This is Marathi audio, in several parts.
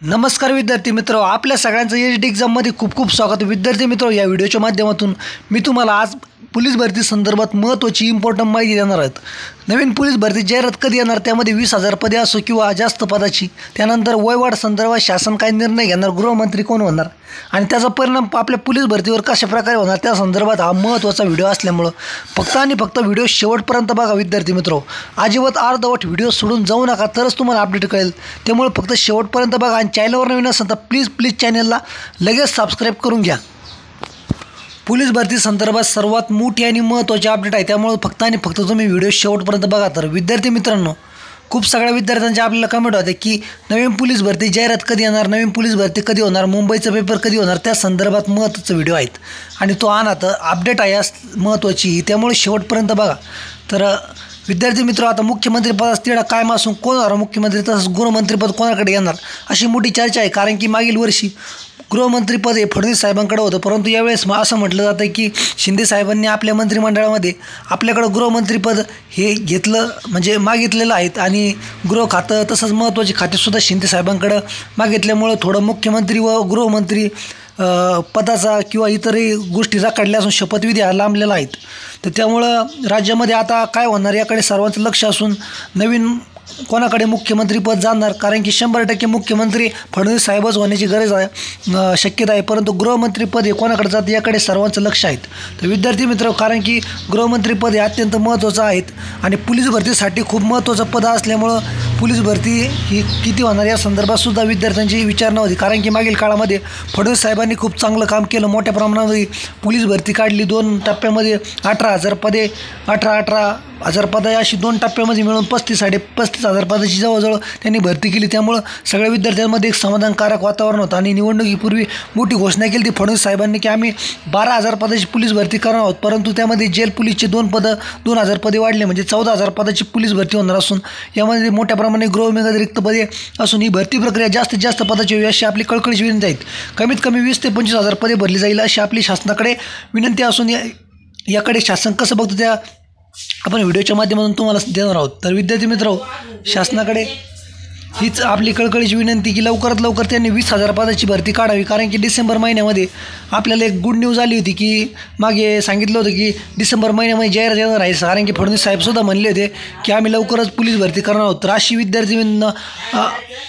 नमस्कार विद्यार्थी मित्र, आपल्या सगळ्यांचं एच डी एक्झाममध्ये खूप खूप स्वागत. विद्यार्थी मित्र, या व्हिडिओच्या माध्यमातून मी तुम्हाला आज पोलीस भरती संदर्भात महत्त्वाची इम्पॉर्टंट माहिती देणार आहेत. नवीन पोलीस भरती जाहिरात कधी येणार, त्यामध्ये 20,000 पदे असो किंवा जास्त पदाची, त्यानंतर वयवाढ संदर्भात शासन काय निर्णय घेणार, गृहमंत्री कोण होणार आणि त्याचा परिणाम आपल्या पोलीस भरतीवर कशा प्रकारे होणार, त्या संदर्भात हा महत्त्वाचा व्हिडिओ असल्यामुळं फक्त आणि फक्त व्हिडिओ शेवटपर्यंत बघा. विद्यार्थी मित्र, अजिबात अर्धवट व्हिडिओ सोडून जाऊ नका, तरच तुम्हाला अपडेट कळेल. त्यामुळे फक्त शेवटपर्यंत बघा आणि चॅनलवर नवीन असेल तर प्लीज चॅनलला लगेच सबस्क्राईब करून घ्या. पोलीस भरती संदर्भात सर्वात मोठी आणि महत्त्वाची अपडेट आहे, त्यामुळे फक्त आणि फक्त तुम्ही व्हिडिओ शेवटपर्यंत बघा. तर विद्यार्थी मित्रांनो, खूप सगळ्या विद्यार्थ्यांचे आपल्याला कमेंट होते की नवीन पोलीस भरती जाहिरात कधी येणार, नवीन पोलीस भरती कधी होणार, मुंबईचा पेपर कधी होणार, त्या संदर्भात महत्त्वाचे व्हिडिओ आहेत आणि तो आणा तर अपडेट आहे महत्त्वाची, त्यामुळे शेवटपर्यंत बघा. तर विद्यार्थी मित्र, आता मुख्यमंत्री पदास तिढा कायम असून कोण होणार मुख्यमंत्री, तसंच गृहमंत्रीपद कोणाकडे येणार अशी मोठी चर्चा आहे. कारण की मागील वर्षी गृहमंत्रीपद हे फडणवीस साहेबांकडे होतं, परंतु यावेळेस असं म्हटलं जातं की शिंदे साहेबांनी आपल्या मंत्रिमंडळामध्ये आपल्याकडं गृहमंत्रीपद हे घेतलं, म्हणजे मागितलेलं आहेत आणि गृह खातं तसंच महत्त्वाची खातेसुद्धा शिंदे साहेबांकडं मागितल्यामुळं थोडं मुख्यमंत्री व गृहमंत्री पदाचा किंवा इतरही गोष्टी राखडल्या असून शपथविधी हा लांबलेला आहेत. तर त्यामुळं राज्यामध्ये आता काय होणार याकडे सर्वांचं लक्ष असून नवीन कोणाकडे मुख्यमंत्रीपद जाणार, कारण की 100% मुख्यमंत्री फडणवीस साहेबच होण्याची गरज आहे, शक्यता आहे, परंतु गृहमंत्रीपद हे कोणाकडे जातं याकडे सर्वांचं लक्ष आहे. तर विद्यार्थी मित्र, कारण की गृहमंत्रीपद हे अत्यंत महत्त्वाचं आहेत आणि पोलीस भरतीसाठी खूप महत्त्वाचं पद असल्यामुळं पोलीस भरती ही किती होणार या संदर्भात सुद्धा विद्यार्थ्यांची विचारणा होती. कारण की मागील काळामध्ये फडणवीस साहेबांनी खूप चांगलं काम केलं, मोठ्या प्रमाणामध्ये पोलीस भरती काढली, 2 टप्प्यामध्ये 18,000 पदे, 18,000 पदे अशी 2 टप्प्यामध्ये मिळून 35,000 पदाची जवळजवळ त्यांनी भरती केली. त्यामुळं सगळ्या विद्यार्थ्यांमध्ये एक समाधानकारक वातावरण होतं आणि निवडणुकीपूर्वी मोठी घोषणा केली ती फडणवीस साहेबांनी की आम्ही 12,000 पदाची पोलीस भरती करणार आहोत, परंतु त्यामध्ये जेल पोलीसचे 2,000 पदे वाढले, म्हणजे 14,000 पदाची पोलीस भरती होणार असून यामध्ये मोठ्या प्रमाणे गृहविभागात रिक्त पदे असून ही भरती प्रक्रिया जास्तीत जास्त पदाची व्हावी अशी आपली कळकळीची विनंती आहेत. कमीत कमी 20,000 ते 25,000 पदे भरली जाईल अशी आपली शासनाकडे विनंती असून याकडे शासन कसं बघतं त्या आपण व्हिडिओच्या माध्यमातून तुम्हाला देणार आहोत. तर विद्यार्थी मित्र, शासनाकडे हीच आपली कळकळीची विनंती की लवकरात लवकर त्यांनी 20,000 पदाची भरती काढावी. कारण की डिसेंबर महिन्यामध्ये आपल्याला एक गुड न्यूज आली होती की मागे सांगितलं होतं की डिसेंबर महिन्यामध्ये जाहिरात येणार आहे, कारण की फडणवीस साहेबसुद्धा म्हणले होते की आम्ही लवकरच पोलीस भरती करणार आहोत. तर अशी विद्यार्थ्यांना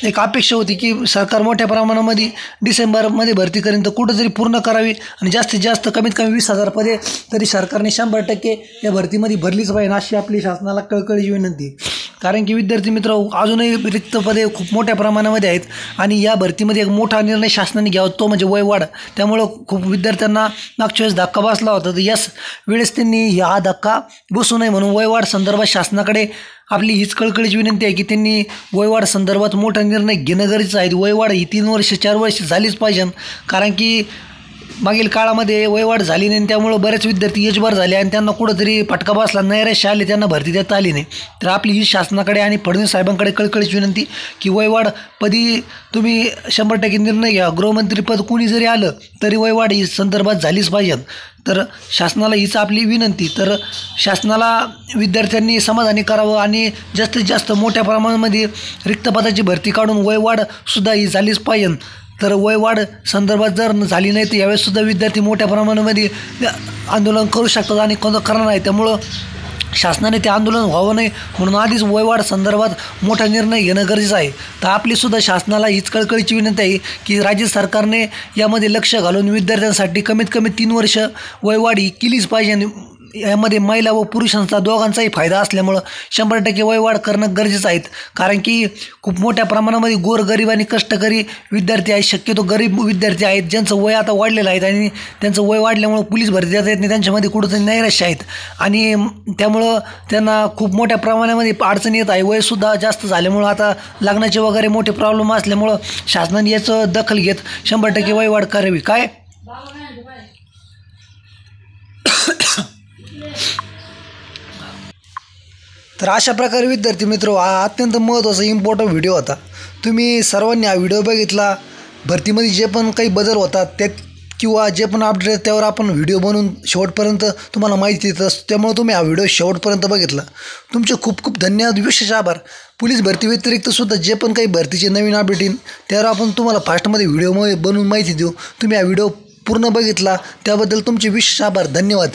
एक अपेक्षा होती की सरकार मोठ्या प्रमाणामध्ये डिसेंबरमध्ये भरती करेन, तर कुठंतरी पूर्ण करावी आणि जास्तीत जास्त कमीत कमी 20,000 पदे तरी सरकारने 100% या भरतीमध्ये भरलीच पाहिजे अशी आपली शासनाला कळकळीची विनंती. कारण की विद्यार्थी मित्र, अजूनही रिक्त पदे खूप मोठ्या प्रमाणामध्ये आहेत आणि या भरतीमध्ये एक मोठा निर्णय शासनाने घ्यावा, तो म्हणजे वयवाढ. त्यामुळं खूप विद्यार्थ्यांना मागच्या वेळेस धक्का बसला होता, तर याच वेळेस त्यांनी हा धक्का बसू नये म्हणून वयवाढ संदर्भात शासनाकडे आपली हीच कळकळीची विनंती आहे की त्यांनी वयवाढ संदर्भात मोठा निर्णय घेणं गरजेचं आहे. वयवाढ ही 3 वर्ष 4 वर्ष झालीच पाहिजे, कारण की मागील काळामध्ये वयवाढ झाली नाही, त्यामुळं बरेच विद्यार्थी एजबार झाले आणि त्यांना कुठंतरी फटका बसला, नैराश्य आले, त्यांना भरती देता आली नाही. तर आपली ही शासनाकडे आणि फडणवीस साहेबांकडे कळकळीची विनंती की वयवाढपदी तुम्ही 100% निर्णय घ्या. गृहमंत्रीपद कुणी जरी आलं तरी वयवाढ ही संदर्भात झालीच पाहिजे. तर शासनाला हीच आपली विनंती. तर शासनाला विद्यार्थ्यांनी समाधानी करावं आणि जास्तीत जास्त मोठ्या प्रमाणामध्ये रिक्त पदाची भरती काढून वयवाढसुद्धा ही झालीच पाहिजे. तर वयवाढ संदर्भात जर झाली नाही तर यावेळेससुद्धा विद्यार्थी मोठ्या प्रमाणामध्ये आंदोलन करू शकतात आणि करणार नाही. त्यामुळं शासनाने ते आंदोलन व्हावं नाही म्हणून आधीच वयवाढ संदर्भात मोठा निर्णय घेणं गरजेचं आहे. तर आपलीसुद्धा शासनाला हीच कळकळीची विनंती आहे की राज्य सरकारने यामध्ये लक्ष घालून विद्यार्थ्यांसाठी कमीत कमी 3 वर्ष वयवाढ ही केलीच पाहिजे. यामध्ये महिला व पुरुषांचा दोघांचाही फायदा असल्यामुळं 100% वयवाढ करणं गरजेचं आहे. कारण की खूप मोठ्या प्रमाणामध्ये गोरगरीब आणि कष्टकरी विद्यार्थी आहेत, शक्यतो गरीब विद्यार्थी आहेत ज्यांचं वय आता वाढलेलं आहे आणि त्यांचं वय वाढल्यामुळं पोलीस भरती देता येत नाही, त्यांच्यामध्ये कुठंतरी नैराश्य आहेत आणि त्यामुळं त्यांना खूप मोठ्या प्रमाणामध्ये अडचणी येत आहे. वयसुद्धा जास्त झाल्यामुळं आता लग्नाचे वगैरे मोठे प्रॉब्लेम असल्यामुळं शासनाने याचं दखल घेत 100% वयवाढ करावी. काय तर अशा प्रकारे विद्यार्थी मित्र, हा अत्यंत महत्त्वाचा इम्पॉर्टंट व्हिडिओ होता. तुम्ही सर्वांनी हा व्हिडिओ बघितला. भरतीमध्ये जे पण काही बदल होतात त्यात किंवा जे पण अपडेट आहेत त्यावर आपण व्हिडिओ बनवून शेवटपर्यंत तुम्हाला माहिती देत असतो. त्यामुळे तुम्ही हा व्हिडिओ शेवटपर्यंत बघितला. तुमचे खूप खूप धन्यवाद, विशेष आभार. पोलीस भरती व्यतिरिक्त सुद्धा जे पण काही भरतीचे नवीन अपडेट येईल त्यावर आपण तुम्हाला फास्टमध्ये व्हिडिओ बनवून माहिती देऊ. तुम्ही हा व्हिडिओ पूर्ण बघितला त्याबद्दल तुमचे विशेष आभार. धन्यवाद.